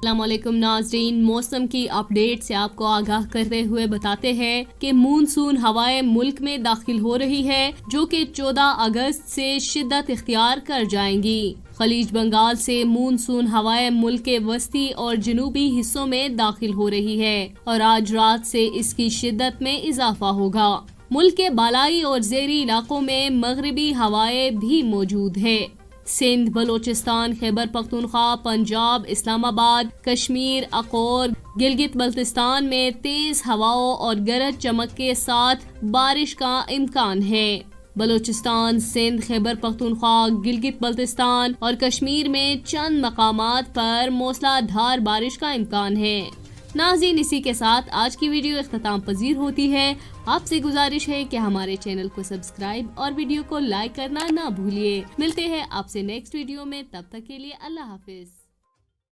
अस्सलाम वालेकुम नाज़रीन, मौसम की अपडेट से आपको आगाह करते हुए बताते हैं कि मानसून हवाएं मुल्क में दाखिल हो रही है, जो कि 14 अगस्त से शिद्दत इख्तियार कर जाएंगी। खलीज बंगाल से मानसून हवाएं मुल्क के वस्ती और जनूबी हिस्सों में दाखिल हो रही है और आज रात से इसकी शिद्दत में इजाफा होगा। मुल्क के बालाई और ज़ेरी इलाकों में मगरिबी हवाएं भी मौजूद है। सिंध, बलोचिस्तान, खैबर पख्तूनख्वा, पंजाब, इस्लामाबाद, कश्मीर, अकोर, गिलगित बल्तिस्तान में तेज हवाओं और गरज चमक के साथ बारिश का इम्कान है। बलोचिस्तान, सिंध, खैबर पख्तूनख्वा, गिलगित बल्तिस्तान और कश्मीर में चंद मकामात पर मूसलाधार बारिश का इम्कान है। नाज़रीन, इसी के साथ आज की वीडियो इख्तिताम पजीर होती है। आपसे गुजारिश है कि हमारे चैनल को सब्सक्राइब और वीडियो को लाइक करना ना भूलिए। मिलते हैं आपसे नेक्स्ट वीडियो में, तब तक के लिए अल्लाह हाफिज।